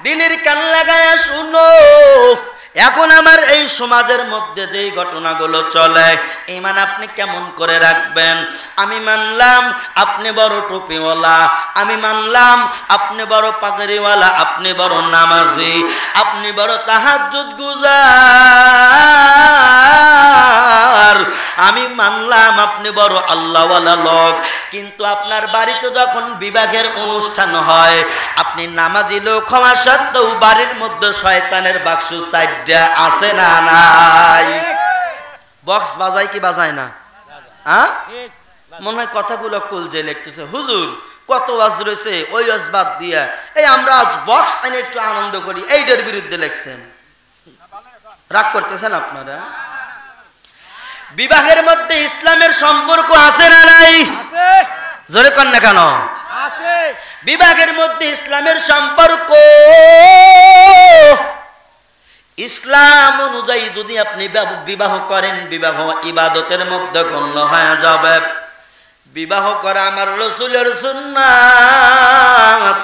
দিনের কান লাগায়া শুনো। এখন আমার এই সমাজের মধ্যে যেই ঘটনাগুলো চলে, ঈমান আপনি কেমন করে রাখবেন? আমি মানলাম আপনি বড় টুপিওয়ালা, আমি মানলাম আপনি বড় পাগড়িওয়ালা, আপনি বড় নামাজি, আপনি বড় তাহাজ্জুদ গুজার, আমি মানলাম আপনি বড় আল্লাহওয়ালা লোক। কিন্তু আপনার বাড়িতে যখন বিবাহের অনুষ্ঠান হয়, আপনি নামাজি লোক হওয়া সত্ত্বেও বাড়ির মধ্যে শয়তানের বাক্স সাইডটা আছে না নাই? বক্স বাজায় কি বাজায় না? হ্যাঁ, মনে হয় কথাগুলো কুলজে লিখতেছে। হুজুর কত ওয়াজ রয়েছে, ওই ওয়াজ বাদ দিয়া এই আমরা আজ বক্স এনে একটু আনন্দ করি, এইটার বিরুদ্ধে লেখছেন। রাগ করতেছেন আপনারা? বিবাহের মধ্যে ইসলামের সম্পর্ক আছে না নাই? জোরে কন না কেন? বিবাহের মধ্যে ইসলামের সম্পর্ক, ইসলাম অনুযায়ী যদি আপনি বিবাহ করেন, বিবাহ ইবাদতের মধ্যে গণ্য হয়ে যাবে। বিবাহ করা আমার রাসূলের সুন্নাত।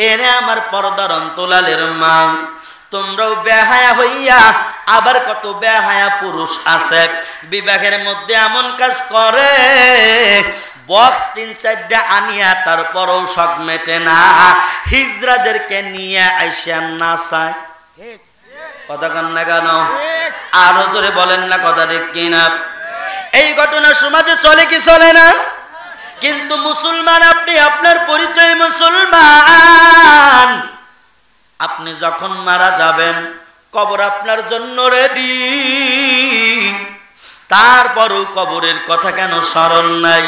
এনে আমার পর্দার অন্তরালের মা, তোমরাও বেহায়া হইয়া, আবার কত বেহায়া পুরুষ আছে বিবাহের মধ্যে এমন কাজ করে, বক্স 3-4টা আনিয়া তারপরও শখ মেটে না, হিজড়াদেরকে নিয়ে আইসা নাচায়। কথা কন না কেন? আরো জোরে বলেন না কথা ঠিক কিনা? এই ঘটনা সমাজে চলে কি চলে না? কিন্তু মুসলমান আপনি, আপনার পরিচয় মুসলমান। আপনি যখন মারা যাবেন, কবর আপনার জন্য রেডি, তারপরও কবরের কথা কেন স্মরণ নাই?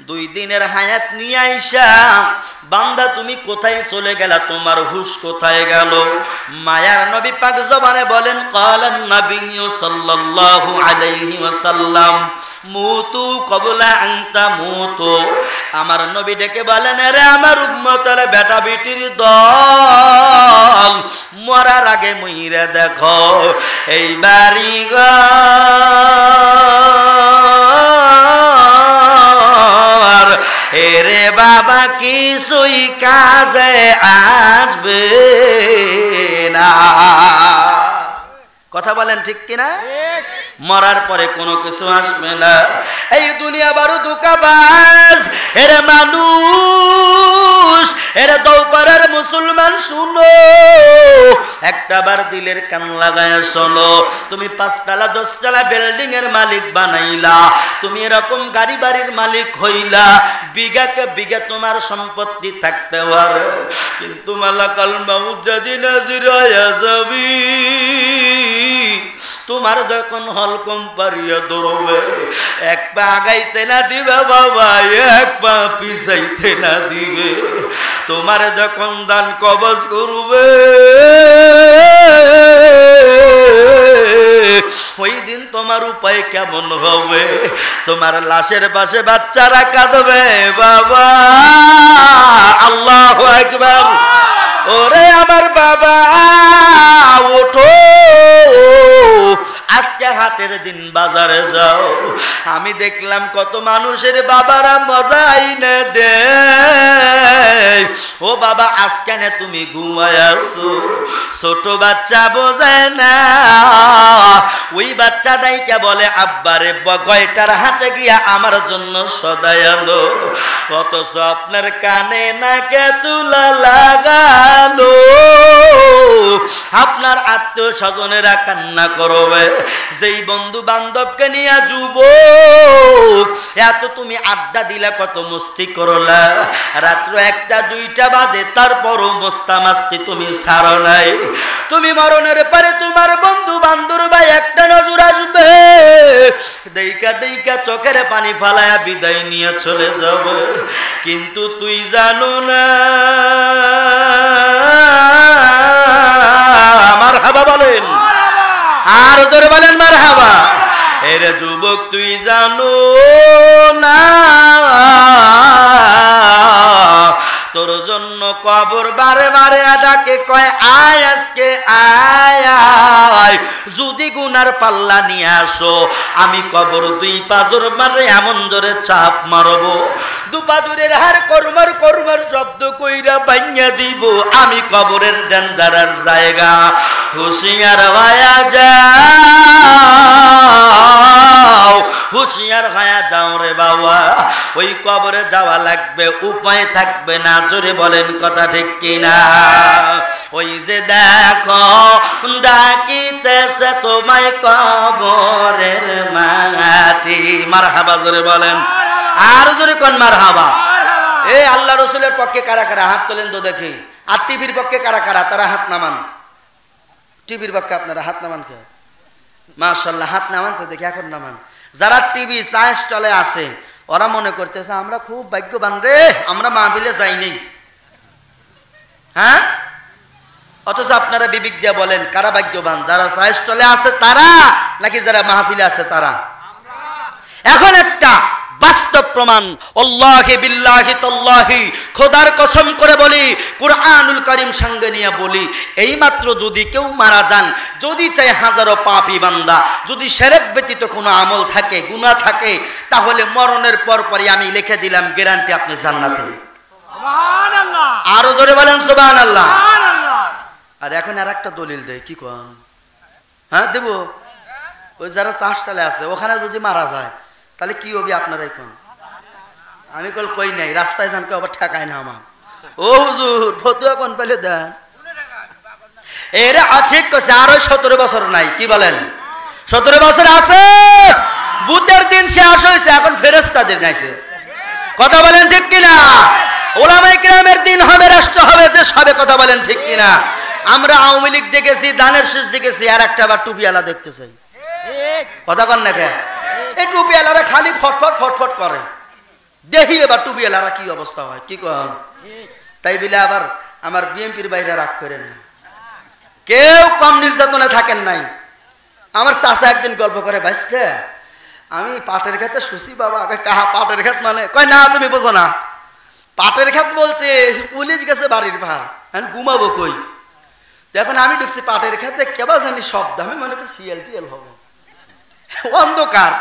2 দিনের হায়াত নিয়ে আইসা বান্দা তুমি কোথায় চলে গেলা, তোমার হুশ কোথায় গেল? মায়ার নবী পাক জবানে বলেন, ক্বালান নাবিয়্যু সাল্লাল্লাহু আলাইহি ওয়াসাল্লাম মুতু ক্বাবলা আন তামুতু। আমার নবী ডেকে বলেন, রে আমার উম্মতের বেটা বেটির দল, মরার আগে মইরা দেখো এই বাড়ি ঘর, এরে বাবা কিছুই কাজে আসবে না। কথা বলেন ঠিক কিনা? মরার পরে কোনো কিছু আসবে না। এই দুনিয়া বড় ধোঁকাবাজ। এরে মানুষ, এরে দৌপাড়ার মুসলমান শুনো, একটাবার দিলের কান লাগায় শোনো। তুমি 5 তলা 10 তলা বিল্ডিং এর মালিক বানাইলা, তুমি এরকম গাড়ি বাড়ির মালিক হইলা, বিঘাকে বিঘা তোমার সম্পত্তি থাকতে পারে, কিন্তু মালাকাল মাউত যেদিন হাজির হয়ে যাবি, তোমার যখন হলকম পারিয়া দৌড়বে, 1 পা আগাইতে না দিবে বাবা, 1 পা পিছাইতে না দিবে। তোমার যখন দান কবজ করবে, ওই দিন তোমার উপায় কেমন হবে? তোমার লাশের পাশে বাচ্চারা কাঁদবে বাবা। আল্লাহু আকবার। ওরে আমার বাবা ওঠো, আজকে হাটের দিন বাজারে যাও। আমি দেখলাম কত মানুষের বাবারা মজা আইনে দে। ও বাবা আজকে না তুমি ঘুমায় আসো, ছোট বাচ্চা বোঝে না, ওই বাচ্চাটাই কে বলে আব্বারে গয়টার হাটে গিয়া আমার জন্য সদাই আনো, অথচ আপনার কানে নাকে তুলা লাগানো, আপনার আত্মীয় স্বজনেরা কান্না করবে। যেই বন্ধু বান্ধবকে নিয়ে যুবক এত তুমি আড্ডা দিলা, কত মস্তি করলা, রাত্র 1টা 2টা বাজে, তারপরও মস্তা মাস্তি তুমি ছাড়ো নাই। তুমি মরণের পরে তোমার বন্ধু বান্ধব একটা নজর আসবে, দেইকা দেইকা চোখের পানি ফালায়া বিদায় নিয়ে চলে যাবে। কিন্তু তুই জানো না, মারহাবা বলেন, আর জোরে বলেন মারহাবা। এরে যুবক তুই জানো না, তোর জন্য কবর বারে বারে ডাকে, কয় আয় আজকে আয়, যদি গুনার পাল্লা নিয়ে আসো আমি কবর দুই পাজর মারে এমন জোরে চাপ মারবো, দুপাজরের হার কর্মার কর্মার শব্দ কইরা ভাঙিয়া দিব, আমি কবরের ডেঞ্জারের জায়গা। হুঁশিয়ার হয়ে যাও, হুঁশিয়ার হয়ে যাও রে বাবা, ওই কবরে যাওয়া লাগবে, উপায় থাকবে না। জোরে বলেন কথা ঠিক কিনা? ওই যে দেখো ডাকিতেছে তোমায় কবরের মাটি। মারহাবা, জোরে বলেন, আর জোরে কোন মারহাবা। এই আল্লাহ রসুলের পক্ষে কারা কারা হাত তোলেন তো দেখি, আর টিভির পক্ষে কারা কারা, তারা হাত নামান। টিভির পক্ষে আপনারা হাত নামান কে? মাশাআল্লাহ, হাত নামান তো দেখি, এখন নামান। যারা টিভি চা স্টলে আছে ওরা মনে করতেছে আমরা খুব ভাগ্যবান রে, আমরা মাহফিলে যাইনি। হ্যাঁ, অথচ আপনারা বিবেক দিয়ে বলেন কারা ভাগ্যবান, যারা চা স্টলে আছে তারা নাকি যারা মাহফিলে আছে তারা? এখন একটা বাস্তব প্রমাণ, আল্লাহি বিল্লাহি তাল্লাহি, খোদার কসম করে বলি, কুরআনুল কারীম সঙ্গে নিয়ে বলি, এইমাত্র যদি কেউ মারা যান, যদি চাই হাজারো পাপী বান্দা, যদি শিরক ব্যতীত কোনো আমল থাকে, গুনাহ থাকে, তাহলে মরণের পরপরই আমি লিখে দিলাম গ্যারান্টি আপনি জান্নাতে। সুবহানাল্লাহ, আরো জোরে বলেন সুবহানাল্লাহ। আর এখন আর একটা দলিল দেয়, কি কোন? হ্যাঁ দেব, ওই যারা চাষটালে আছে ওখানে যদি মারা যায় তাহলে কি হবে আপনারাই কোন? আমি কল কই নাই, রাস্তায় যান কেউ আবার ঠেকায় না আমার। ও হুজুর ফতুয়া কোন পেলে দেন? এরা ঠিক করছে, আরো 17 বছর নাই, কি বলেন? 17 বছর আছে, বুতের দিন শেষ হয়েছে, এখন ফেরেশতাদের গাইছে। কথা বলেন ঠিক কিনা? ওলামায়ে কিরামের দিন হবে, রাষ্ট্র হবে, দেশ হবে। কথা বলেন ঠিক কিনা? আমরা আওয়ামী লীগ দেখেছি, দানের শেষ দেখেছি, আর একটা আবার টুপিওয়ালা দেখতে চাই। কথা কন না কেন? এই টুপিওয়ালারা খালি ফটফট ফটফট করে, দেখি এবার টুপিওয়ালারা কি অবস্থা হয়, কি কন? তাই বলে আবার আমার বিএনপির বাইরে রাগ করেন না, কেউ কম নির্যাতনে থাকেন নাই। আমার চাচা একদিন গল্প করে, ভাইস্তে আমি পাটের খেতে শুছি বাবা। কাহা পাটের খেত মানে? কয় না তুমি বোঝো না, পাটের খেত বলতে পুলিশ গেছে বাড়ির ভার, আমি ঘুমাবো কই? এখন আমি ঢুকছি পাটের খেতে, কেবা জানি শব্দ, আমি মনে করি শিয়াল টিয়াল হবে, অন্ধকার,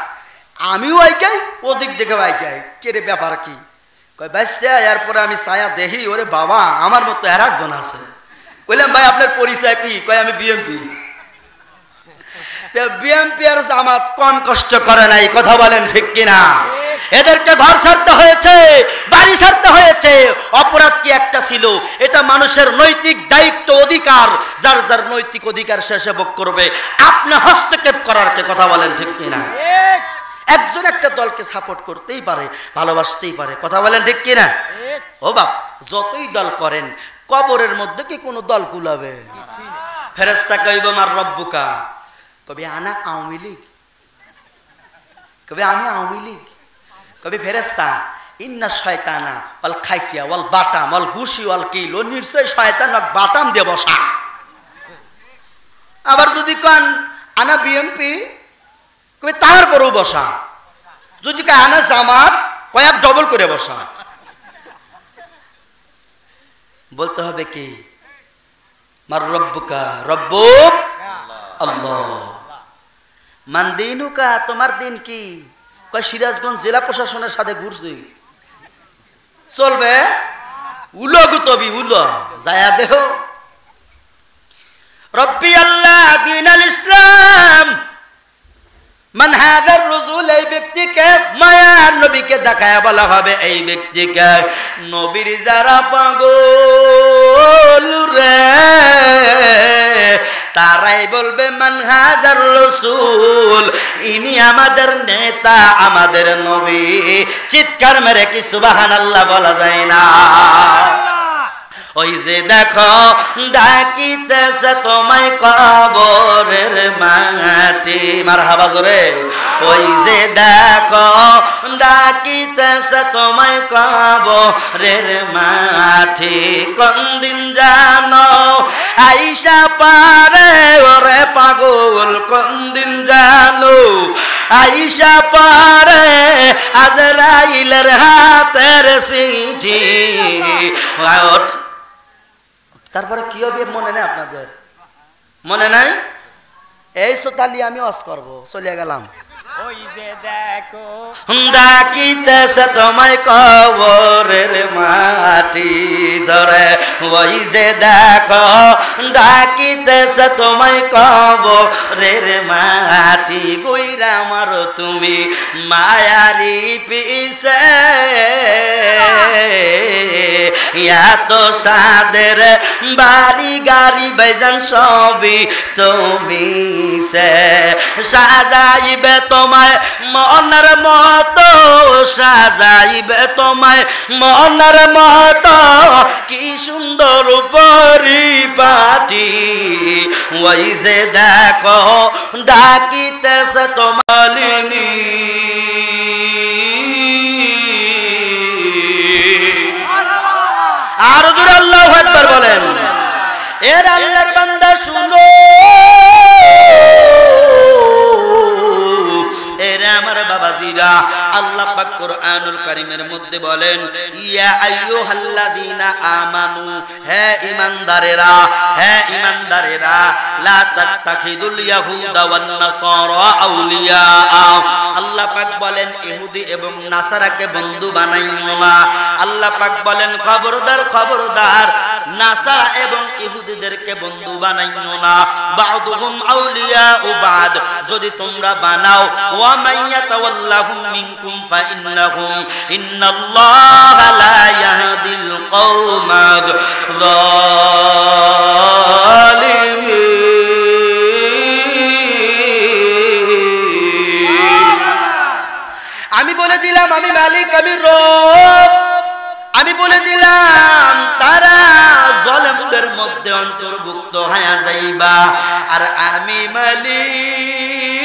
আমিও আইকাই ওদিক দেখে আইকাই, কেরে ব্যাপার কি? কয় বাইসটা। এরপরে আমি ছায়া দেখি, ওরে বাবা আমার মতো আর একজন আছে। কইলাম ভাই আপনার পরিচয় কি? কয় আমি বিএমপি। বিএমপি আর জামাত কম কষ্ট করে নাই। কথা বলেন ঠিক কিনা? এদেরকে ঘর ছাড়তে হয়েছে, বাড়ি ছাড়তে হয়েছে, অপরাধ কি একটা ছিল? এটা মানুষের নৈতিক দায়িত্ব, অধিকার, যার যার নৈতিক অধিকার শেষে ভোগ করবে, আপনি হস্তক্ষেপ করার কে? কথা বলেন ঠিক কিনা? একজন একটা দলকে সাপোর্ট করতেই পারে, ভালোবাসতেই পারে। কথা বলেন ঠিক কিনা? ও বাপ, যতই দল করেন কবরের মধ্যে কি কোনো দল কুলাবে? ফেরেশতা কইব মার রব্বুকা, কবি আনা আওয়ামী লীগ, কবি আমি আওয়ামী লীগ, কবি ফেরেশতা ইন্না শয়তানা ওয়াল খাইটিয়া ওয়াল বাটাম ওয়াল গুশি ওয়াল কিল, ও নিশ্চয় শয়তান বাটাম দিয়ে বসা। আবার যদি কন আনা বিএমপি, কবি তারপরেও বসা। যদি কয় আনা জামাত, কয়েক ডবল করে বসা। বলতে হবে কি? মার রব্বুকা, রব্বুক আল্লাহ। মান দিনুকা, তোমার দিন কি? কয় সিরাজগঞ্জ জেলা প্রশাসনের সাথে ঘুরছি, চলবে? উলো গুতবি, উলো যায়া দেহ। রব্বি আল্লাহ দিন আল ইসলাম। মান হাদার রাসূল, এই ব্যক্তিকে, মায়ার নবীকে দেখায়া বলা হবে এই ব্যক্তিকে নবীর যারা পাগল রে, তারাই বলবে মান হাদার রাসূল, ইনি আমাদের নেতা, আমাদের নবী। চিৎকার মেরে কি সুবহানাল্লাহ বলা যায় না? ওই যে দেখো ডাকিতেছে তোমায় কবরের মাটি। মারহাবা জোরে। ওই যে দেখো ডাকিতেছে তোমায় কবরের মাটি, কোন দিন জানো আইসা পারে ওরে পাগল, কোন দিন জানো আইসা পারে আজরাইলের হাতের চিঠি। তারপরে কি হবে মনে নেই আপনাদের? মনে নাই? এই সোতালি আমি অস করব, চলে গেলাম। ওই যে দেখো ডাকিতেছে তোমায় কবরের মাটি ধরে, ওই যে দেখো ডাকিতেছে তোমায় কবরের মাটি, গইরা মারো তুমি মায়ারি পিছে, এত সাদের বাড়ি গাড়ি বেজান সবই তুমি সে সাজাইবে তোমায় মনের মতো, সাজাইবে তোমায় মনের মতো, কি সুন্দর পরিপাটি, ওই যে দেখো ডাকিতেছে তোমালিনী। আর জোরে আল্লাহু আকবার বলেন। এর আল্লাহর বান্দা শুনো, এর আমার বাবাজিরা, আল্লাহ পাক কোরআনুল কারীমের মধ্যে বলেন, ইয়া আইয়ুহাল্লাযীনা আমানু, হে ঈমানদারেরা, হে ঈমানদারেরা, লা তাত্তাখিদুল ইয়াহুদা ওয়ান নাসারা আউলিয়া। আল্লাহ পাক বলেন ইহুদি এবং নাসারাকে বন্ধু বানাইও না। আল্লাহ পাক বলেন খবরদার খবরদার, নাসারা এবং ইহুদিদেরকে বন্ধু বানাইও না। বা'দুহুম আউলিয়া ও বা'দ, যদি তোমরা বানাও, ওয়া মাইয়াতাওয়াল্লাহুম মিনকুম ফাইন্নাহুম ইন্নাল্লাহা লা ইয়াহদিল কওমাজ যালিমিন। আমি বলে দিলাম আমি মালিক, আমি রব। আমি বলে দিলাম তারা জালেমদের মধ্যে অন্তর্ভুক্ত হয়ে যাইবা, আর আমি মালিক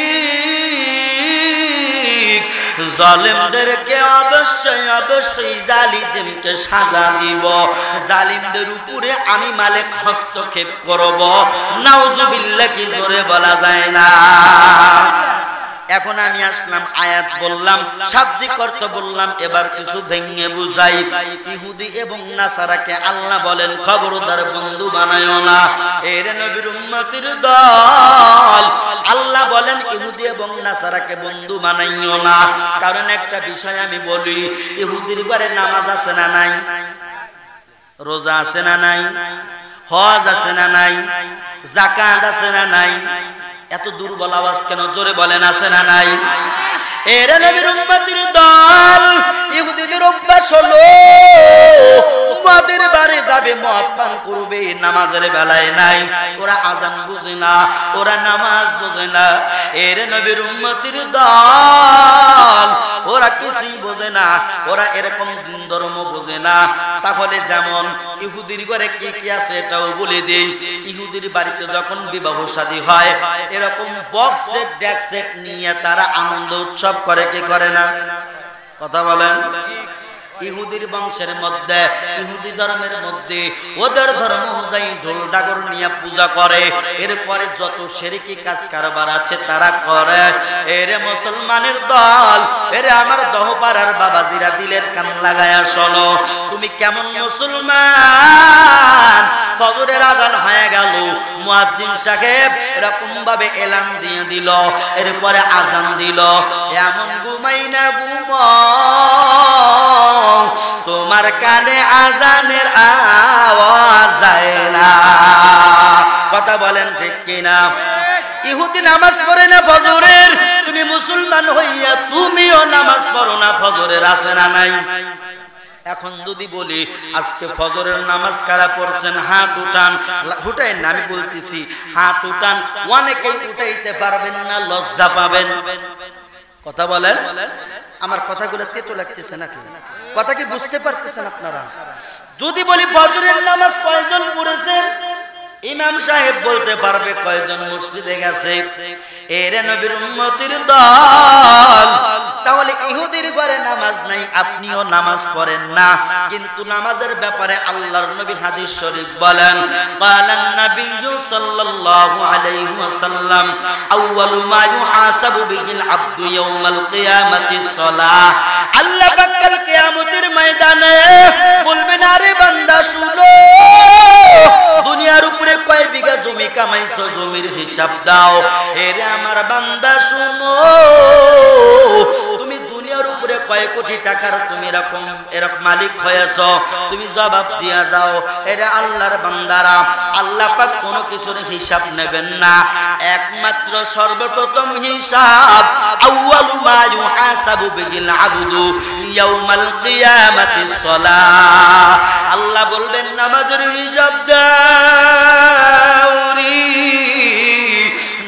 জালেমদেরকে অবশ্যই অবশ্যই জালিমদেরকে সাজা দিব, জালিমদের উপরে আমি মালিক হস্তক্ষেপ করব। নাউজুবিল্লাহ, কি জোরে বলা যায় না। এখন আমি আসলাম, আয়াত বললাম, শাব্দিক অর্থ বললাম, এবার কিছু ভেঙে বুঝাই। ইহুদি এবং নাসারাকে আল্লাহ বলেন খবরদার বন্ধু বানায়ো না। এর নবীর উম্মতের দল, আল্লাহ বলেন ইহুদি এবং নাসারাকে বন্ধু বানাইও না। কারণ একটা বিষয় আমি বলি, ইহুদির ঘরে নামাজ আছে না নাই? রোজা আছে না নাই? হজ আছে না নাই? যাকাত আছে না নাই? এত দুর্বল আওয়াজ কেন? জোরে বলেন আছে না নাই? এর নবীর উম্মতের দল, ইহুদিদের অভ্যাস হলো মদের বারে যাবে, মদ পান করবে, নামাজের বেলায় নাই। ওরা আজান বুঝে না, ওরা নামাজ বুঝে না। এর নবীর উম্মতের দল, ওরা কিছুই বোঝে না, ওরা এরকম দিন ধর্ম বোঝে না। তাহলে যেমন ইহুদির ঘরে কি কি আছে এটাও বলে দেই। ইহুদির বাড়িতে যখন বিবাহ শাদী হয়, এরকম বক্স সেট ডেক সেট নিয়ে তারা আনন্দ উৎসব করে, কি করে না? কথা বলেন। ইহুদির বংশের মধ্যে, ইহুদি ধর্মের মধ্যে ওদের ধর্ম অনুযায়ী ঢোল ডাগর নিয়ে পূজা করে। এরপরে যত শিরকি কাজ কারবার আছে তারা করে। এরে মুসলমানের দল, এরে আমার দহপাড়ার বাবাজিরা, দিলের কান লাগায়া শোনো, তুমি কেমন মুসলমান? ফজরের আযান হয়ে গেল, মুয়াজ্জিন সাহেব এরকম ভাবে এলান দিয়ে দিল, এরপরে আযান দিল, এমন ঘুমাই না ঘুমাও, তোমার কানে আজানের আওয়াজ যায় না। কথা বলেন ঠিক কিনা? ইহুদি নামাজ পড়ে না ফজরের, তুমি মুসলমান হইয়া তুমিও নামাজ পড়ো না ফজরের, আছে না নাই? এখন যদি বলি আজকে ফজরের নামাজ কারা পড়ছেন, হাত উঠান। উঠাইন না, আমি বলতেছি হাত উঠান। অনেকেই উঠাইতে পারবেন না, লজ্জা পাবেন। কথা বলেন। আমার কথাগুলো তেতো লাগতেছে নাকি? কথা কি বুঝতে পারতেছেন আপনারা? যদি বলি ফজরের নামাজ কয়জন পড়েছেন, ইমাম সাহেব বলতে পারবে কয়জন মসজিদে গেছে। এর নবীর উম্মতের দল, তাহলে ইহুদির ঘরে নামাজ নাই, আপনিও নামাজ পড়েন না, কিন্তু নামাজের ব্যাপারে আল্লাহর নবী হাদিস শরীফ বলেন, ক্বালান নাবিয়্যু সাল্লাল্লাহু আলাইহি ওয়াসাল্লাম আউয়ালু মা ইউহাসাবু বিহিল আবদু ইয়াউমাল কিয়ামাতিস সালাহ। আল্লাহ পাক কাল কিয়ামতের ময়দানে বলবেন, আরে বান্দা শুনো, দুনিয়ার উপরে কয় বিঘা জমি কামাইছো, জমির হিসাব দাও। এরে আমার বান্দা শুনো, তুমি দুনিয়ার উপরে কয় কোটি টাকার তুমি এরকম মালিক হয়েছো, তুমি জবাব দিয়া যাও। এরে আল্লাহর বান্দারা, আল্লাহ পাক কোনো কিছুর হিসাব নেবেন না, একমাত্র সর্বপ্রথম হিসাব আউয়ালু মা ইউহাসাবু বিহিল আবদু ইয়াউমাল কিয়ামাতিস সালাহ। আল্লাহ বলবেন, নামাজের হিসাব দাওরি,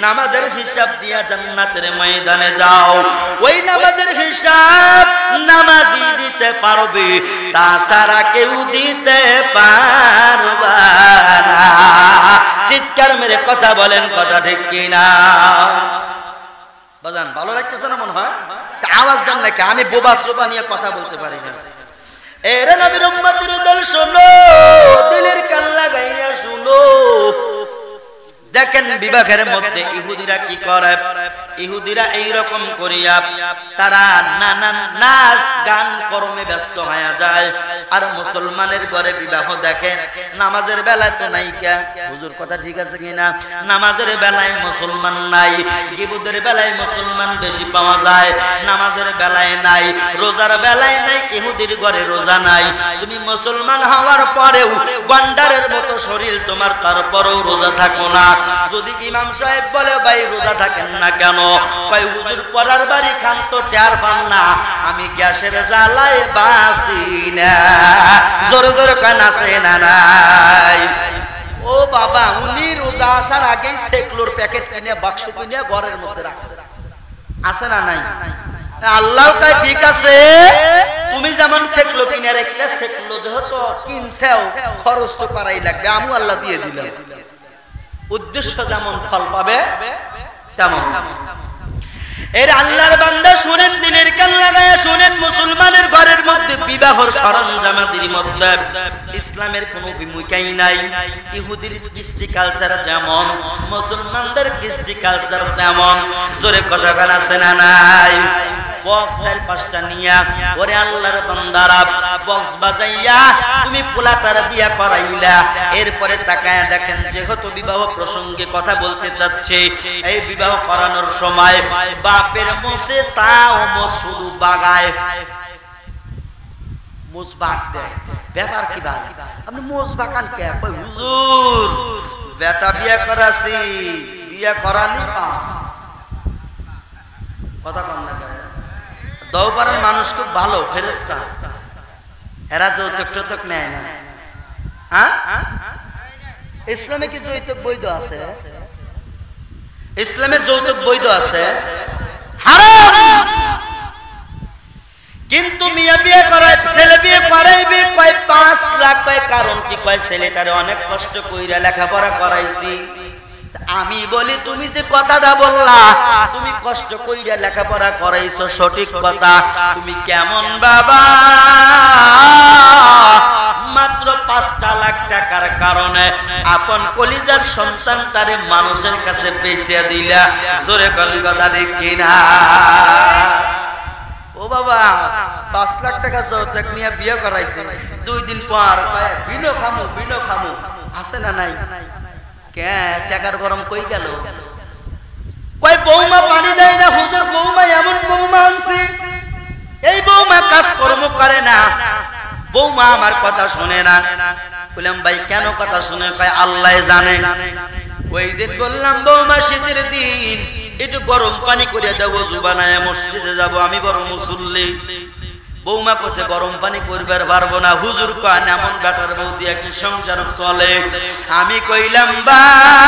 নামাজের হিসাব দিয়া জান্নাতের ময়দানে যাও। ওই নামাজের হিসাব নামাজি দিতে পারবে, তাছাড়া কেউ দিতে পারবে না। চিৎকার মেরে কথা বলেন, কথা ঠিক কিনা? বাজান ভালো লাগতেছে না মনে হয়? আওয়াজ দেন নাকি? আমি বোবা সোবা নিয়ে কথা বলতে পারি না। এরা নবীর উম্মতের দল, শোনো, দিলের কান লাগাইয়া শুনো। দেখেন বিভাগের মধ্যে ইহুদিরা কি করে। ইহুদিরা এইরকম করিয়া তারা নানান নাচ গান কর্মে ব্যস্ত হয়ে যায়। আর মুসলমানের ঘরে বিবাহ দেখেন, নামাজের বেলায় তো নাই। কে হুজুর কথা ঠিক আছে কিনা? নামাজের বেলায় মুসলমান নাই, ইহুদের বেলায় মুসলমান বেশি পাওয়া যায়, নামাজের বেলায় নাই, রোজার বেলায় নাই। ইহুদির ঘরে রোজা নাই, তুমি মুসলমান হওয়ার পরেও গন্ডারের মতো শরীর তোমার, তারপরেও রোজা থাকো না। যদি ইমাম সাহেব বলে, ভাই রোজা থাকেন না কেন? ভাই হুজুর পড়ার বাড়ি খান তো টের পান না, আমি গ্যাসের জ্বালায় বাসি না। জোরে জোরে কান আছে না নাই? ও বাবা, উনি রোজা আসার আগেই সেকলোর প্যাকেট কিনে বাক্স কিনে ঘরের মধ্যে রাখে, আছে না নাই? আল্লাহ তাই ঠিক আছে, তুমি যেমন সেকলো কিনে রাখলে, সেকলো যেহেতু কিনছেও খরচ তো করাই লাগবে, আমি আল্লাহ দিয়ে দিলাম। উদ্দেশ্য যেমন ফল পাবে তেমন। এর আল্লাহর বান্দা শুনেন, দিনের কান লাগায়া শুনেন, মুসলমানের ঘরের মধ্যে বিবাহর সরঞ্জামাদির মধ্যে ইসলামের কোনো ভূমিকাই নাই। ইহুদির কৃষ্টি কালচার যেমন, মুসলমানদের কৃষ্টি কালচার তেমন। জোরে কথা বলা আছে না নাই? বক্সের পাঁচটা নিয়া, ওরে আল্লাহর বান্দারা, বক্স বাজাইয়া তুমি পোলাটার বিয়া করাইলা। এরপরে তাকায়া দেখেন, যেহেতু বিবাহ প্রসঙ্গে কথা বলতে চাচ্ছে, এই বিবাহ করানোর সময় বাপের মোষে তাও মোষ শুধু বাগায়, মোষ বাগ দেয়। ব্যাপার কি ভাই, আপনি মোষ বাগান কে? হুজুর বেটা বিয়া করাছি, বিয়া করানি পাঁচ কথা কম না। দৌপাড়ার মানুষ খুব ভালো, ফেরেশতা, এরা যৌতুক টৌতুক নেয় না। হ্যাঁ, ইসলামে কি যৌতুক বৈধ আছে? ইসলামে যৌতুক বৈধ আছে, হারাম। কিন্তু মিয়া বিয়ে করায়, ছেলে বিয়ে করাইবে কয় 5 লাখ, কয় কারণ কি? কয় ছেলেটারে অনেক কষ্ট কইরা লেখাপড়া করাইছি। আমি বলি, তুমি যে কথাটা বললা, তুমি কষ্ট কইরা লেখাপড়া করাইছো, সঠিক কথা। তুমি কেমন বাবা মাত্র 5 লাখ টাকার কারণে আপন কলিজার সন্তানটারে মানুষের কাছে বেচে দিলা? জোরে কথা ঠিক কিনা? ও বাবা, 5 লাখ টাকা যৌতুক নিয়ে বিয়ে করাইছে, 2 দিন পর বিনো খামু, আছে না নাই? কে টাকার গরম কই গেল? কয় বৌমা পানি দেয় না। হুজুর বৌমা এমন বৌমা আনছি, এই বৌমা কাজ কর্ম করে না, বৌমা আমার কথা শুনে না। বললাম, ভাই কেন কথা শুনে? কয় আল্লাহ জানে। ওই দিন বললাম, বৌমা শীতের দিন একটু গরম পানি করে দেব, ওযু বানায় মসজিদে যাব, আমি বড় মুসল্লি। বৌমা কইছে গরম পানি করবার পারবো না। হুজুর কয় এমন বেটার বউ দিয়া কি সংসার চলে? আমি কইলাম, ভাই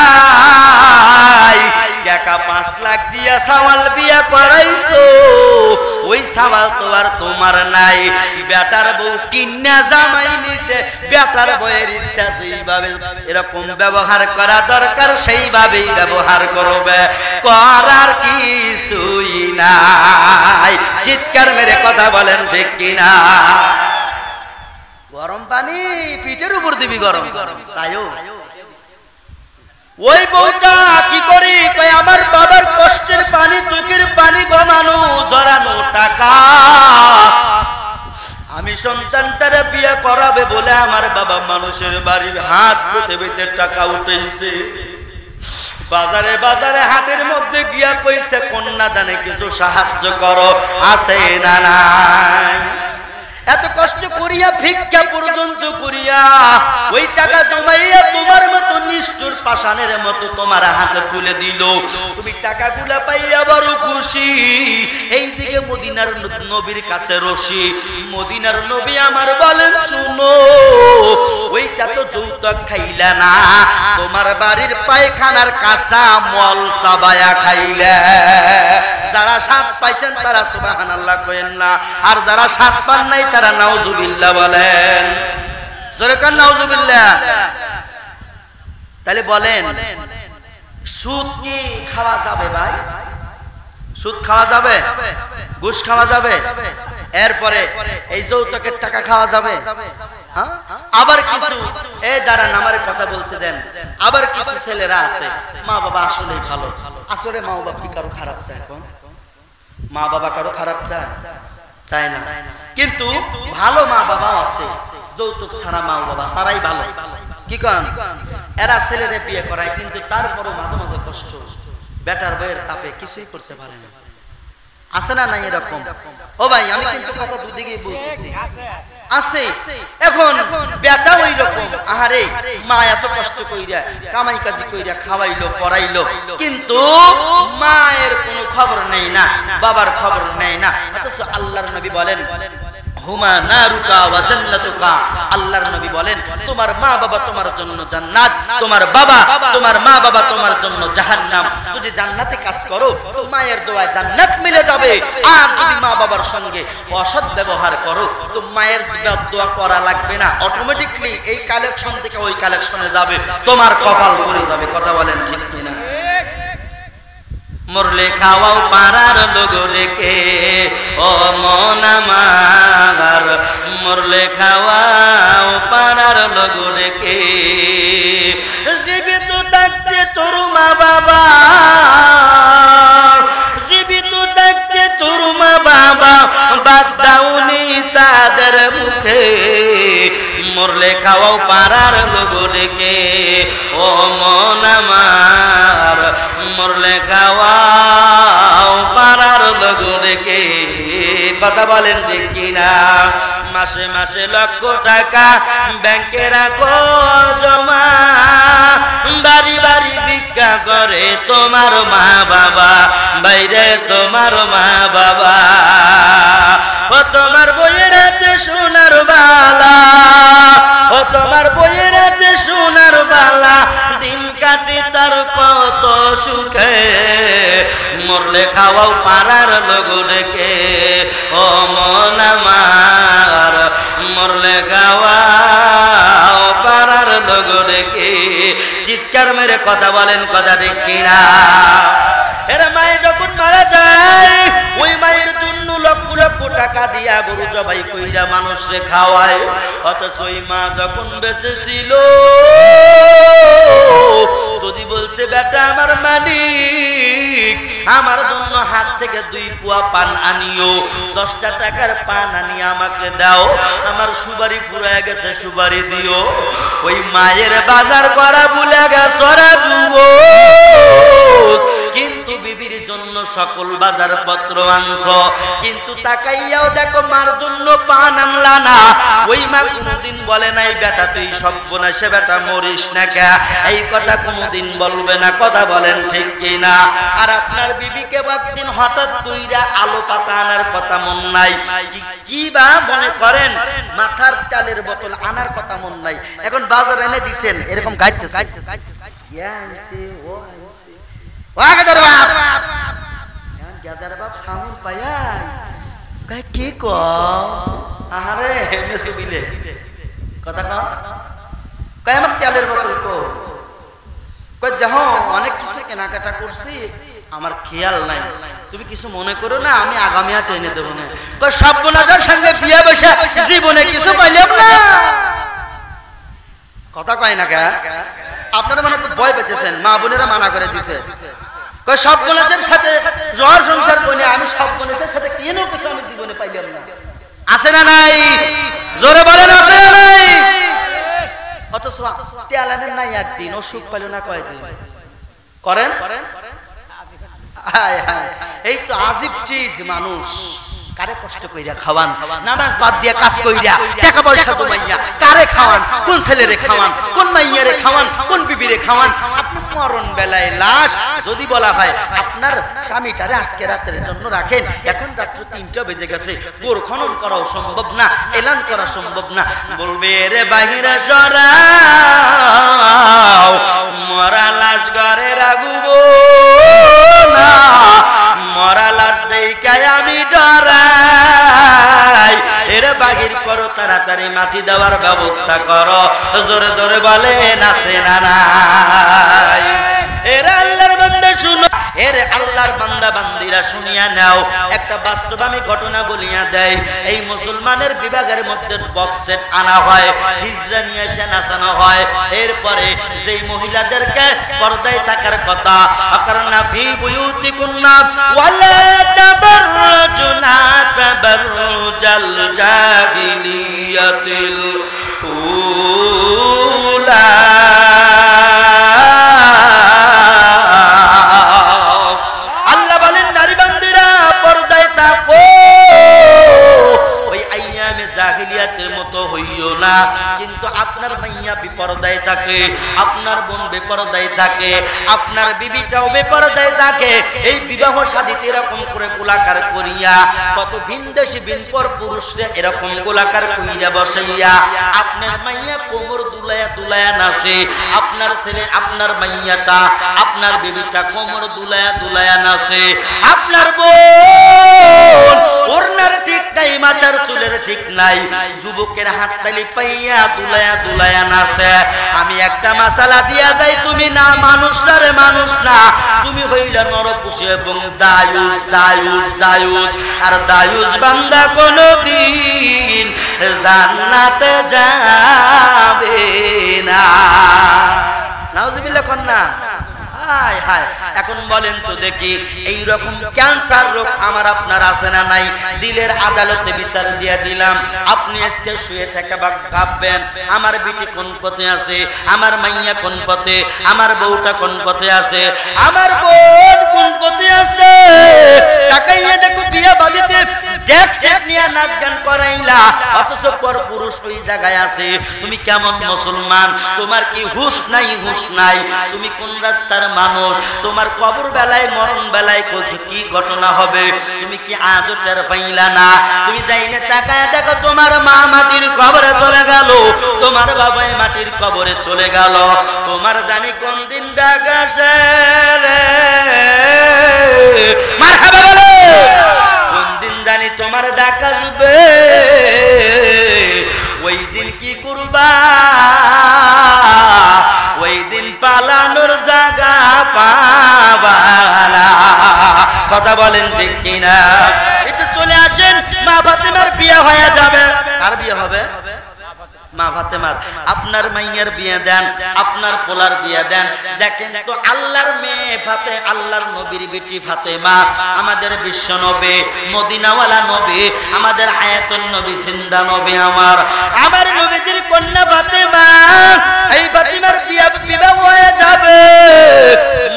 টাকা 5 লাখ দিয়া সাওয়াল বিয়া করাইছো, ওই সাওয়াল তো আর তোমার নাই। বেটার বউ কিন্না জামাই নিছে, বেটার বউয়ের ইচ্ছা যেইভাবে এরকম ব্যবহার করা দরকার সেইভাবেই ব্যবহার করবে, করার কিছুই নাই। চিৎকার মেরে কথা বলেন ঠিক কিনা? গরম পানি পিঠের উপর দিবি, গরম গরম চাইও। ওই বউটা কি করি, কয় আমার বাবার কষ্টের পানি, চোখের পানি কমানো, জড়ানো টাকা আমি সন্তানটারে বিয়ে করাবে বলে আমার বাবা মানুষের বাড়ির হাত পেতে পেতে টাকা উঠেছে। বাজারে বাজারে হাটের মধ্যে গিয়া কইছে কন্যাদানে কিছু সাহায্য করো, আছে না নাই? এত কষ্ট করিয়া ভিক্ষা পর্যন্ত করিয়া ওই টাকা জমাইয়া তোমার মতো নিষ্ঠুর পাষাণের মতো তোমার হাতে তুলে দিল। তুমি টাকাগুলা পাইয়া বড় খুশি। এইদিকে মদিনার নবীর কাছে রশি, মদিনার নবী আমার বলেন শুনো, ওইটা তো যৌতুক খাইলা না, তোমার বাড়ির পায়খানার কাঁচা মল চাবায়া খাইলে। যারা স্বাদ পাইছেন তারা সুবহানাল্লাহ কইেন না, আর যারা স্বাদ পান নাই তারা নাউজুবিল্লাহ বলেন। জোরে কান নাউজুবিল্লাহ। তাহলে বলেন সুদ কি খাওয়া যাবে ভাই? সুদ খাওয়া যাবে? ঘুষ খাওয়া যাবে? এরপরে এই যৌতুকের টাকা খাওয়া যাবে? আবার কিছু এই দাঁড়ান আমার কথা বলতে দেন। আবার কিছু ছেলেরা আছে মা বাবা আসলেই ভালো, আসলে মা বাবা কি কারো খারাপ চায়? এখন মা বাবা কারো খারাপ চায় না, কিন্তু ভালো মা বাবাও আছে, যৌতুক ছাড়া মা বাবা তারাই ভালো। কি কন? এরা ছেলেরে বিয়ে করায়, কিন্তু তারপরও মাঝে মাঝে কষ্ট, বেটার বইয়ের তাপে কিছুই করতে পারে না। আছে না নাই এরকম? ও ভাই আমি কিন্তু কথা দুদিকেই বলতেছি, আছে। এখন বেটা ওই রকম, আহারে মা এত কষ্ট কইরা কামাই কাজি কইরা খাওয়াইলো পড়াইলো, কিন্তু মায়ের কোনো খবর নেই না, বাবার খবর নেই না। অথচ আল্লাহর নবী বলেন হুমা নারুকা ওয়া জান্নাতুকা, আল্লাহর নবী বলেন তোমার মা বাবা তোমার জন্য জান্নাত, তোমার বাবা তোমার মা বাবা তোমার জন্য জাহান্নাম। যদি জান্নাতে কাজ করো তো মায়ের দোয়ায় জান্নাত মিলে যাবে, আর যদি মা বাবার সঙ্গে অসৎ ব্যবহার করো তো মায়ের দোয়া করা লাগবে না, অটোমেটিকলি এই কালেকশন থেকে ওই কালেকশনে যাবে, তোমার কপাল পড়ে যাবে। কথা বলেন ঠিক কিনা? মরলে খাওয়াও পাড়ার লোক রেখে ও মন আমার, মরলে খাওয়াও পাড়ার লোক রেখে, জীবিত থাকতে তোর মা বাবা, জীবিত থাকতে তোর মা বাবা বাদ দাওনি তাদের মুখে, মরলে খাওয়াও পাড়ার লোক রেখে ও মন আমার, মরলে খাওয়াও পাড়ার লোক রেখে। কথা বলেন ঠিক কিনা? মাসে মাসে লক্ষ টাকা ব্যাংকে রাখো জমা, বাড়ি বাড়ি ভিক্ষা করে তোমার মা বাবা, বাইরে তোমার মা বাবা। ও তোমার বইয়ের হাতে সোনার বালা, ও তোমার বইয়ের হাতে সোনার বালা, দিন কাটে তার কত সুখে, মরলে খাওয়াও পাড়ার লোক রেখে ও মন আমার, মরলে খাওয়াও পাড়ার লোক রেখে। চিৎকার মেরে কথা বলেন, কথা ঠিক কিনা? এরা মায়ে যখন মারা যায় ওই মায়ের জন্য লক্ষ লক্ষ টাকা দিয়া গরু জবাই কইরা মানুষে খাওয়ায়, অথচ ওই মা যখন বেঁচে ছিল যদি বলছে বেটা আমার মালিক আমার জন্য হাত থেকে 2 পোয়া পান আনিও, 10টা টাকার পান আনিয়ে আমাকে দাও, আমার সুবারি ফুরায় গেছে সুবারি দিও। ওই মায়ের বাজার করা ভুলে গেছে ওরা যুবক, কিন্তু বিবির জন্য সকল বাজার পত্র আনছ, কিন্তু তাকাইয়াও দেখো মার জন্য পান আনলা না। ওই মা কোনদিন বলে নাই বেটা তুই সর্বনাশে বেটা মরিস না কে, এই কথা কোনদিন বলবে না। কথা বলেন ঠিক কিনা? আর আপনার বিবিকে একদিন হঠাৎ কইরা আলো পাতা আনার কথা মন নাই, কি বা মনে করেন মাথার চালের বোতল আনার কথা মন নাই, এখন বাজার এনে দিছেন এরকম গাইতেছে, ইয়া আনছে ও আনছে ওয়াগাদার বাপ, এখন গাদার বাপ সামনে পায়া কয় কি কো, আরে মেসু বিলে কথা কও, কয় আমার তেলের বোতল কো, কয় দেখো অনেক কিছু কেনাকাটা করছি আমার খেয়াল নাই, তুমি কিছু মনে করো না, আমি আগামী হাটে এনে দেবো না। কয় সর্বনাশের সঙ্গে বিয়ে বসে জীবনে কিছু পাইলাম না। কথা কয় না কে? আপনারা মানে ভয় পেতেছেন, মা বোনেরা মানা করে দিছে, কই সব বোনেদের সাথে জ্বর সংসার করে আমি সব বোনেদের সাথে কেন কিছু আমি জীবনে পাইলাম না, আছে না নাই? জোরে বলেন আছে না নাই? অথচ তেলানের নাই একদিন, অসুখ পাইল না কয়দিন করেন। এই তো আজীব চিজ মানুষ। কারে কষ্ট কইরা খাওয়ান, নামাজ বাদ দিয়া কাজ কইরা টাকা পয়সা জমাইয়া কারে খাওয়ান, কোন ছেলেরে খাওয়ান, কোন মাইয়ারে খাওয়ান, কোন বিবিরে খাওয়ান? আপনি মরণ বেলায় লাশ যদি বলা হয় আপনার স্বামীটারে আজকে রাতের জন্য রাখেন, এখন রাত্র 3টা বেজে গেছে, গোর খনন করাও সম্ভব না, এলান করা সম্ভব না, বলবে রে বাহিরে সরাও, মরা লাশ ঘরে রাখবো না, মরা লাশ দেখায় আমি ডরাই, এর বাহির করো, তাড়াতাড়ি মাটি দেওয়ার ব্যবস্থা করো। জোরে জোরে বলেন আছে না নাই? এরা আল্লাহর বান্দা শুনো, এর আল্লাহর বান্দা বান্দিরা শুনিয়া নাও, একটা বাস্তব আমি ঘটনা বলিয়া দেই। এই মুসলমানের বিভাগের মধ্যে বক্স সেট আনা হয়, হিজরা নিয়ে এসে নাচানো হয়। এরপরে যেই মহিলাদেরকে পর্দায় থাকার কথা, আকারনা ফি বুয়ুতিকুন্না ওয়ালা তাবাররুজনা তাবাররুজাল জাহিলিয়াতিল উলা, কিন্তু আপনার মাইয়া বিপরদায় থাকে, আপনার বোন বেপরদায় থাকে, আপনার বিবিটাও বেপরদায় থাকে। এই বিবাহ শাদীতে এরকম করে গোলাকার করিয়া কত ভিনদেশী ভিনপর পুরুষরা এরকম গোলাকার কইরা বসাইয়া আপনার মাইয়া কোমর দুলায়া দুলায়া নাচে, আপনার ছেলে আপনার মাইয়াটা আপনার বিবিটা কোমর দুলায়া দুলায়া নাচে, আপনার বোন ওড়নার ঠিক নাই, মাথার চুলের ঠিক নাই, যুবকের হাততালি পাইয়া দুলায়া দুলায়া নাচে। আমি একটা মাসালা দিয়া যাই, তুমি না মানুষ না রে, মানুষ না, তুমি হইলা নরপুষি এবং দায়ুস দায়ুস দায়ুস। আর দায়ুস বান্দা কোনদিন জান্নাতে যাবে না। নাউজুবিল্লাহ কন্না। হায় হায়, এখন বলেন তো দেখি, এই রকম ক্যান্সার রোগ আমার আপনার আছে না নাই? দিলের আদালতে বিচার দিয়া দিলাম, আপনি আজকে শুয়ে থেকে ভাববেন আমার বিটি কোন পথে আছে, আমার মাইয়া কোন পথে, আমার বউটা কোন পথে আছে, আমার বোন কোন পথে আছে। তাকাইয়া দেখো বিয়া বাজিতে ডেক্স নিয়ে নাচ গান করাইলা, অথচ পর পুরুষ ওই জায়গায় আছে। তুমি কেমন মুসলমান? তোমার কি হুঁশ নাই? হুঁশ নাই? তুমি কোন রাস্তার মানুষ? তোমার কবর বেলায় মরণ বেলায় কি ঘটনা হবে তুমি কি আজও টের পাইলা না? তুমি ডাইনে তাকায় দেখো, তোমার মা মাটির কবরে চলে গেল, তোমার বাবা মাটির কবরে চলে গেল, তোমার জানি কোন দিন ডাক আসে রে, মারহাবা বলো, কোন দিন জানি তোমার ডাক আসবে। ওই দিন কি করবা? ওই দিন পালানোর জায়গা পাবা না। কথা বলেন ঠিক কিনা? একটু চলে আসেন, মা ফাতেমার বিয়ে হয়ে যাবে। আর বিয়ে হবে? মা ফাতেমার। আপনার মাইয়ার বিয়ে দেন, আপনার পোলার বিয়ে দেন। দেখেন তো আল্লাহর মেয়ে ফাতে, আল্লাহর নবীর বেটি ফাতেমা, আমাদের বিশ্ব নবী, মদিনাওয়ালা নবী, আমাদের আয়াতুন নবী, জিন্দা নবী, আমার নবীজির কন্যা ফাতেমা। এই ফাতেমার বিবাহ হয়ে যাবে।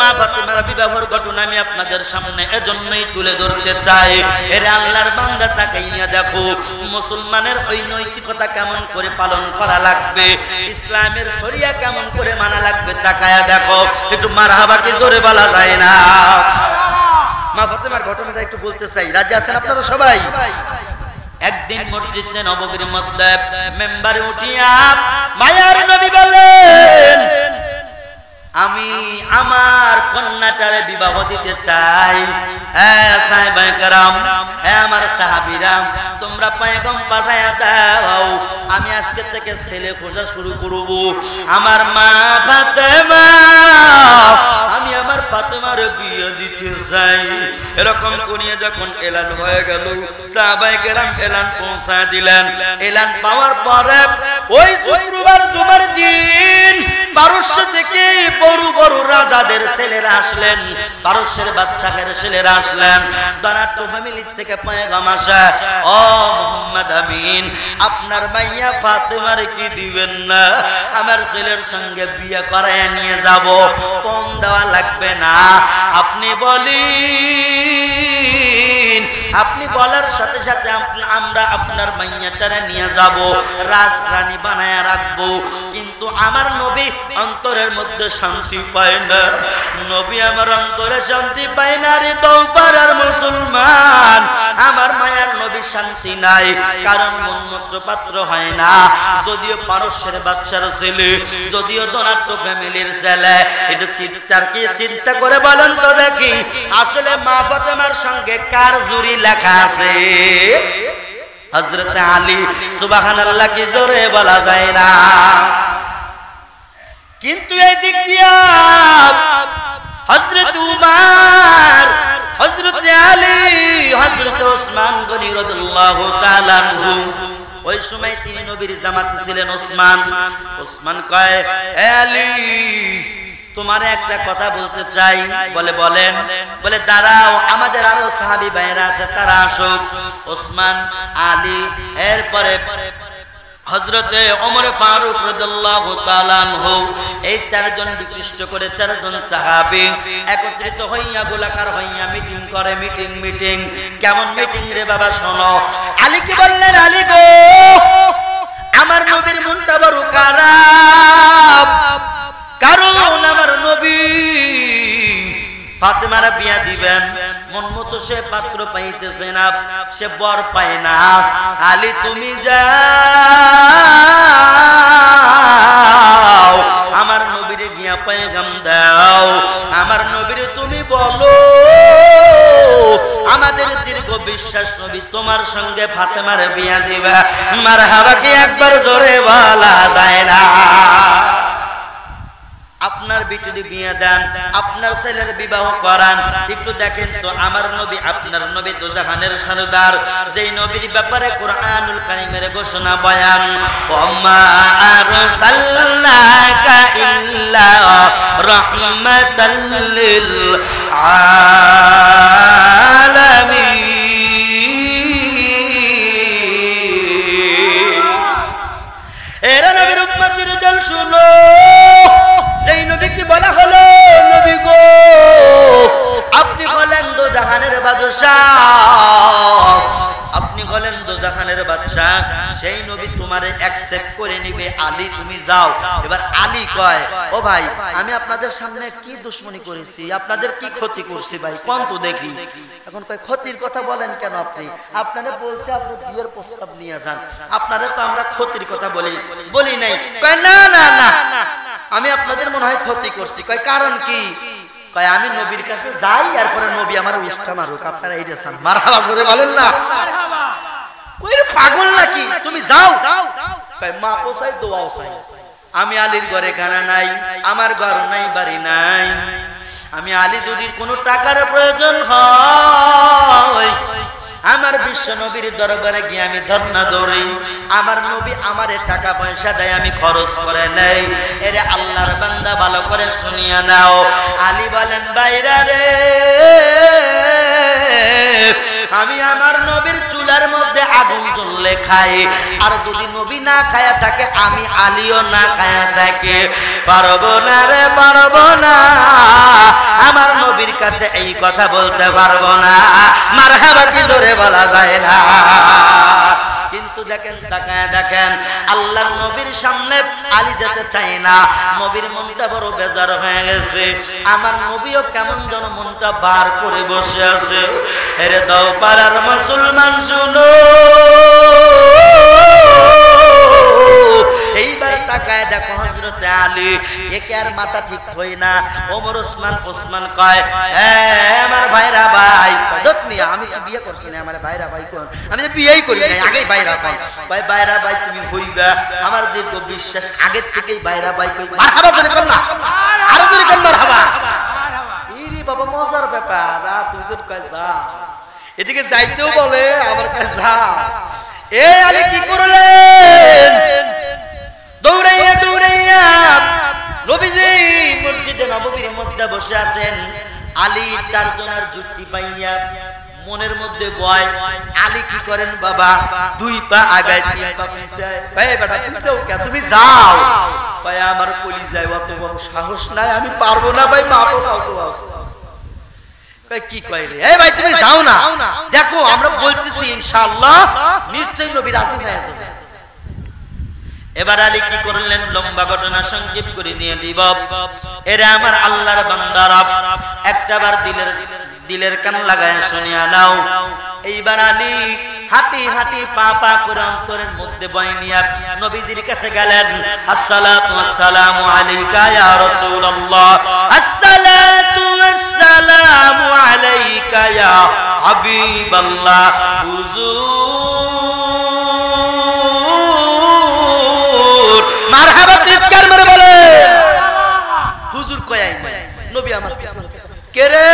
মা ফাতেমার বিবাহের ঘটনা আমি আপনাদের সামনে এজন্যই তুলে ধরতে চাই। এর আল্লাহর বান্দা তাকাইয়া দেখো, মুসলমানের ওই নৈতিকতা কেমন করে পালন করা লাগবে, ইসলামের শরিয়া কেমন করে মানা লাগবে, তাকায়া দেখো। একটু মারহাবা কি জোরে বলা যায় না? মা ফাতেমার ঘটনাটা একটু বলতে চাই, রাজি আছেন আপনারা সবাই? একদিন মসজিদে নববীর মধ্যে মেম্বারে উঠিয়া মায়ার নবী বলেন, আমি আমার কন্যাটারে বিবাহ দিতে চাই। সাহাবায়ে কেরাম, আমার সাহাবীরা, তোমরা পয়গম পাঠায়া দাও, আমি আজকে থেকে ছেলে খোঁজা শুরু করব। আমার মা ফাতেমা, আমি আমার ফাতেমার বিয়ে দিতে চাই। এরকম করিয়ে যখন এলান হয়ে গেল, সাহাবায়ে কেরাম এলান পৌঁছায় দিলেন। এলান পাওয়ার পরে ওই শুক্রবার জুমার দিন পারস্য থেকে বড় বড় রাজাদের ছেলেরা আসলেন, পারস্যের বাদশাহের ছেলেরা আসলেন। দনাট্য ফ্যামিলি থেকে পয়গাম আসে, ও মুহাম্মদ আমিন, আপনার মাইয়া ফাতেমার কি দিবেন না? আমার ছেলের সঙ্গে বিয়ে করায় নিয়ে যাব, পণ দেওয়া লাগবে না। আপনি বলেন, আপনি বলার সাথে সাথে আমরা আপনার মাইয়াটারে নিয়ে যাব, রাজরানী বানায় রাখবো। কিন্তু আমার নবী অন্তরের মধ্যে শান্তি পায় না, নবী আমার অন্তরে শান্তি পায় না রে দৌপাড়ার মুসলমান। আমার মায়ার নবী শান্তি নাই, কারণ মনমত্র পাত্র হয় না। যদিও পারস্যের বাদশার ছেলে, যদিও দনাট্য ফ্যামিলির ছেলে, এটা চিন্তা করে বলেন তো দেখি, আসলে মা ফাতেমার সঙ্গে কার জুরি লেখা আছে? হযরত আলী। সুবহানাল্লাহ, কি জোরে বলা যায় না। কিন্তু এই দিক দিয়া হযরত উমর, হযরত আলী, হযরত ওসমান গনি রাদিয়াল্লাহু তাআলা আনহু, ওই সময় তিনি নবীর জামাতে ছিলেন। ওসমান কয়, এ আলী, তোমার একটা কথা বলতে চাই। বলে বলেন। বলে দাঁড়াও, আমাদের আরো সাহাবী ভাইরা আছে, তারা আসুক। ওসমান, আলী, এরপরে হযরতে ওমর ফারুক রাদিয়াল্লাহু তাআলা আনহু, এই চারজন বিশিষ্ট করে চারজন সাহাবী একত্রিত হইয়া গোলাকার হইয়া মিটিং করে। মিটিং কেমন মিটিং রে বাবা, শোনো। আলী কি বললেন, আলী গো, আমার নবীর মনটা বড় খারাপ, কারণ আমার নবী ফাতেমার বিয়া দিবেন, মন মতো সে পাত্র পাইতেছে না, সে বর পায় না। আলী তুমি যাও, আমার নবীরে গিয়া পয়গাম দাও, আমার নবীরে তুমি বলো আমাদের দীর্ঘ বিশ্বাস নবী তোমার সঙ্গে ফাতেমার বিয়া দিবা। মারহাবা কি একবার জোরে বলা যায় না? আপনার বিটির বিয়ে দেন, আপনার ছেলের বিবাহ করান। একটু দেখেন তো, আমার নবী, আপনার নবী দোজাহানের সরদার, যেই নবীর ব্যাপারে কোরআনুল কারীমের ঘোষণা বয়ান, ওমা আরসালনাকা ইল্লা রাহমাতাল লিল আলামিন। এরা নবীর উম্মতের দল, শুনো, সেই নবীকে বলা হলো, নবী গো, আপনি হলেন দোজাহানের বাদশাহ, আপনি হলেন দোজাহানের বাদশাহ, সেই নবী তোমারে অ্যাকসেপ্ট করে নিবে। আলী তুমি যাও। এবার আলী কয়, ও ভাই, আমি আপনাদের সামনে কি দুশমনি করেছি, আপনাদের কি ক্ষতি করছি ভাই, কোন তো দেখি। এখন কয়, ক্ষতির কথা বলেন কেন? আপনারা বলছে আপনি বিয়ের প্রস্তাব নিয়ে যান, আপনারা তো আমরা ক্ষতির কথা বলি নাই। কয়, না না না, আমি আপনাদের মনে হয় ক্ষতি করছি। কয়, কারণ কি? কয়, আমি নবীর কাছে যাই, এরপরে নবী আমার উষ্টা মারুক, আপনারা এই দেন। মারহাবা জোরে বলেন না। কই রে পাগল নাকি, তুমি যাও। কয়, মা পোসাই দোয়াও চাই। আমি আলীর ঘরে খানা নাই, আমার ঘর নাই, বাড়ি নাই। আমি আলী যদি কোনো টাকার প্রয়োজন হয়, আমার বিশ্ব নবীর দরবারে গিয়ে আমি ধর্ণা ধরি, আমার নবী আমারে টাকা পয়সা দেয়, আমি খরচ করে নেই। এরে আল্লাহর বান্দা, ভালো করে শুনিয়া নাও। আলী বলেন, বাইরা রে, আমি আমার নবীর চুলার মধ্যে আগুন জ্বললে খাই, আর যদি নবী না খায়া থাকে, আমি আলীও না খায়া থাকে, পারবো না রে, পারবো না, আমার নবীর কাছে এই কথা বলতে পারবো না। মারহাবা কি জোরে বলা যায় না? কিন্তু দেখেন, তাকায় দেখেন, আল্লাহর নবীর সামনে আলী যেতে চায় না। নবীর মনটা বড় বেজার হয়ে গেছে। আমার নবীও কেমন যেন মনটা বার করে বসে আছে। এরে দাও পাড়ার মুসলমান, শুনো, এইবার তাকায় দেখো, হযরতে আলী, একে আর মাথা ঠিক হয় না। ওমর, ওসমান কয়, আমার ভাইরা ভাই, আমি কি বিয়ে করছি না? আমার ভাইরা ভাই কোন? আমি বিয়েই করি নাই, আগেই ভাইরা ভাই। ভাই বাইরা ভাই তুমি হইবা, আমার দীর্ঘ বিশ্বাস আগের থেকেই বাইরা ভাই কইবা। মারহাবা জোরে কর না, আরো জোরে কর মারহাবা। ইরে বাবা, মজার ব্যাপার। রাত দুইজন কয় যা, এদিকে যাইতেও বলে, আবার কয় যা। এ আলী কি করলেন? দৌড়াইয়া দৌড়াইয়া নবীজি মসজিদে নববীর মধ্যে বসে আছেন। আলী চারজনের যুক্তি পাইয়া মনের মধ্যে ভয়। আলী কি করেন বাবা, দুই পা আগায় তিন পা পিছায়। ভাই বেটা পিছাও কে, তুমি যাও। ভাই আমার কলিজায় অত বড় সাহস নাই, আমি পারবো না ভাই, মাপো যাও তো। কি কয় রে, এই ভাই তুমি যাও না, দেখো আমরা বলতেছি ইনশাআল্লাহ নিশ্চয়ই নবী রাজি হয়ে যাবে। এবার আলী কি করলেন, লম্বা ঘটনা সংক্ষেপ করে নিয়ে দিব। এরা আমার আল্লাহর বান্দারা, একটাবার দিলের কান লাগায় শুনিয়া নাও। এইবার আলী হাঁটি হাঁটি পা পা করে অন্তরের মধ্যে বয় নিয়ে নবীজির কাছে গেলেন। আসসালাতু ওয়াসসালামু আলাইকা ইয়া রাসূলুল্লাহ, আসসালাতু ওয়াসসালামু আলাইকা ইয়া হাবিবাল্লাহ। হুজুর মারহাবা, চিৎকার মেরে বলে হুজুর কয় নবী আমার কে রে,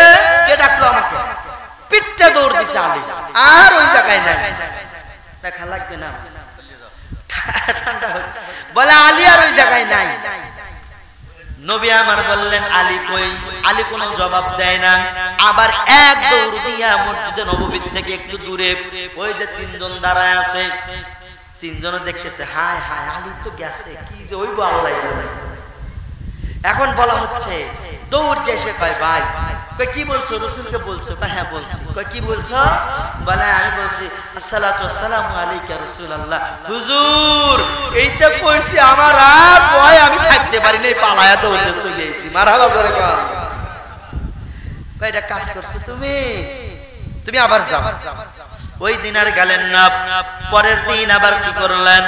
কে ডাকলো আমাকে? পিঠটা দৌড় দিছে আলী, আর ওই জায়গায় নাই, দেখা লাগবে না ঠান্ডা বলে আলী আর ওই জায়গায় নাই। নবী আমার বললেন আলী কই? আলী কোনো জবাব দেয় না। আবার এক দৌড় দিয়া মসজিদে নববীর থেকে একটু দূরে ওই যে তিনজন দাঁড়ায় আছে, তিনজনও দেখতেছে হায় হায় আলী তো গেছে, কি যে ওই আল্লাহ জানে। এখন বলা হচ্ছে দৌড় দিয়ে এসে কয় ভাই, কয় কি বলছো? রাসূলকে বলছো? হ্যাঁ বলছি। কয় কি বলছো? বলে আমি বলছি আসসালাতু ওয়াসসালামু আলাইকা রাসূলুল্লাহ। হুজুর এইটা কইছি আমার আর ভয় আমি থাকতে পারি না, পালায়া দৌড়ে চলে আইছি। মারহাবা করে কয় এটা কাজ করছো তুমি, তুমি আবার যাও। ওই দিন আর গেলেন না। পরের দিন আবার কি করলেন,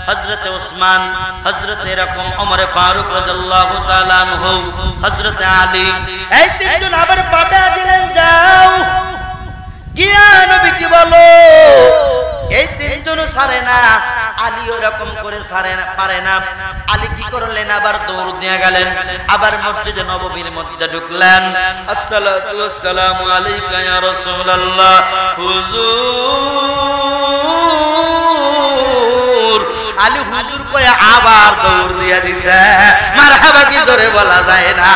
হযরতে ওসমান, হযরতে এরকম ওমর ফারুক রাদিয়াল্লাহু তাআলা আনহু, হযরতে আলী, এই তিনজন আবার পাঠা দিলেন যাও গিয়া নবীকে বলো। এই তিনজন ছাড়ে না, আলী ওরকম করে ছাড়ে না, পারে না। আলী কি করলেন, আবার দৌড় দিয়ে গেলেন, আবার মসজিদে নববীর মধ্যে ঢুকলেন। আসসালাতু ওয়াসসালামু আলাইকা ইয়া রাসূলুল্লাহ। হুজুর আলী হুজুর কয়ে আবার দৌড় দিয়ে দিছে। মারহাবা কি জোরে বলা যায় না।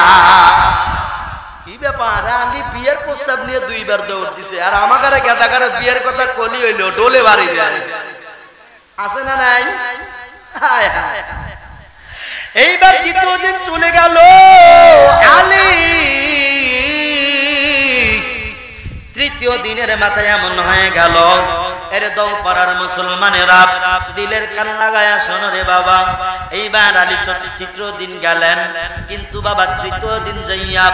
কি ব্যাপার, আলী বিয়ের প্রস্তাব নিয়ে দুইবার দৌড় দিছে, আর আমাকে গাদাগারে বিয়ের কথা কলি হইলো ডোলে বাড়ি যায় আছে না নাই? এইবার দ্বিতীয় দিন চলে গেল। আলী তৃতীয় দিনের মাথায় এমন হয়ে গেল, এর দৌ পাড়ার মুসলমানেরা দিলের কান লাগায়া শোনো রে বাবা। এইবার আলী তৃতীয় দিন গেলেন, কিন্তু বাবা তৃতীয় দিন যাইয়া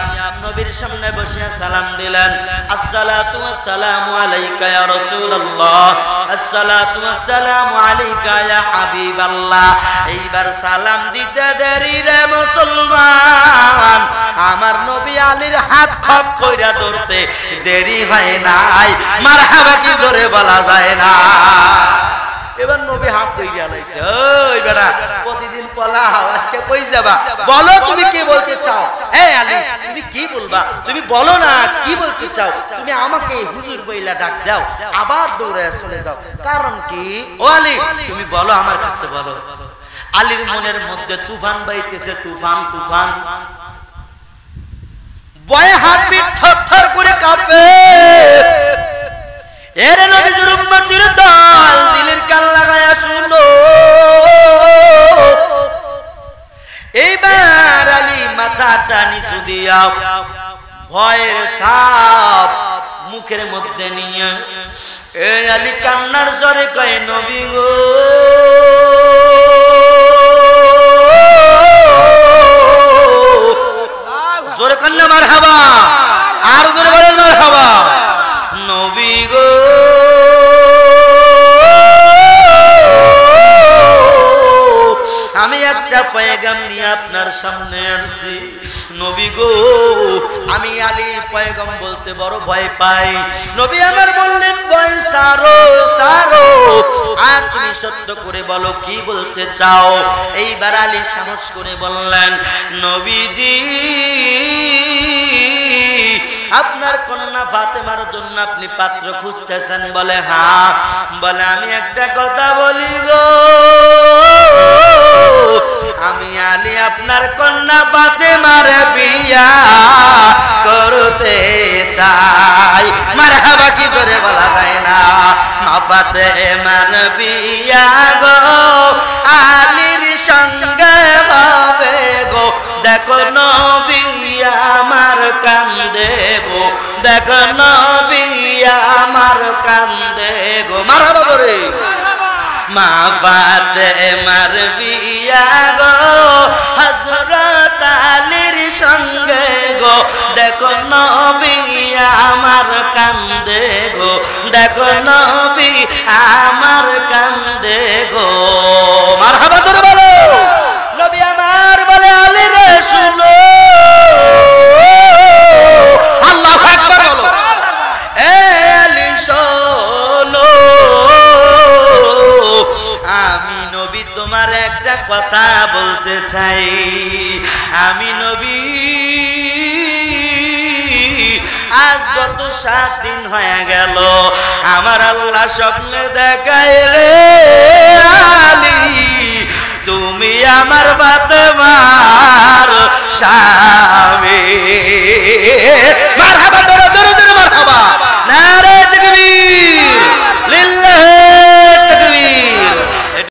নবীর সামনে বসে সালাম দিলেন। আসসালাতু ওয়াসসালামু আলাইকা ইয়া রাসূলুল্লাহ, আসসালাতু ওয়াসসালামু আলাইকা ইয়া হাবিবাল্লাহ। এইবার সালাম দিতে দেরি রে মুসলমান, আমার নবী আলীর হাত খপ কইরা ধরতে দেরি হয় নাই। মারহাবা কি জোরে বলা যায় না। এবার নবী হাত ধইরা লাইছে, ওই বেটা প্রতিদিন পলা আজকে কই যাবা, বলো তুমি কি বলতে চাও? এই আলী তুমি কি বলবা, তুমি বলো না কি বলতে চাও। তুমি আমাকে হুজুর বইলা ডাক দাও, আবার দৌড়ে চলে যাও, কারণ কি? ও আলী তুমি বলো, আমার কাছে বলো। আলীর মনের মধ্যে তুফান বাইতেছে, তুফান তুফান, বয়ে হাতবিট থরথর করে কাঁপে। এর নবীর উম্মতের দল, দিলের কান লাগায়া শুনো। এইবার আলী মাথাটা নিচু দিয়া ভয়ের ছাপ মুখের মধ্যে নিয়ে এই আলী কান্নার জ্বরে কয় নবী গো, জোরে কান্না মারহাবা, আর জোরে বলেন মারহাবা। নবী গো আমি একটা পয়গাম নিয়ে আপনার সামনে আসছি। নবী গো আমি আলী পয়গাম বলতে বড় ভয় পাই। নবী আমার বললেন ভয় সারো সারো, আর তুমি সত্য করে বলো কি বলতে চাও। এইবার আলী সাহস করে বললেন নবীজি আপনার কন্যা ফাতেমার জন্য আপনি পাত্র খুঁজতেছেন? বলে হ্যাঁ। বলে আমি একটা কথা বলি গো, আমি আলী আপনার কন্যা ফাতেমার বিয়া করতে চাই। মারহাবা কি করে বলা যায় না। মা ফাতেমার বিয়া গো আলীর সঙ্গে হবে গো, দেখো নবী আমার কান্দে গো, দেখো নবী আমার কান্দে গো। মারহাবা করে মা ফাতেমার বিয়া গো হযরত আলীর সঙ্গে গো, দেখো নবী আমার কান্দে গো, দেখো নবী আমার কান্দে গো। মারহাবা করে বলো। নবী আমার বলে আলী রে শুনো, আল্লাহু আকবার বলো। এ আলী শোনো, আমি নবী তোমার একটা কথা বলতে চাই। আমি নবী আজ গত 7 দিন হয়ে গেল আমার আল্লাহ স্বপ্নে দেখায় রে আলী তুমি আমার ফাতেমার স্বামী। মারহাবা করে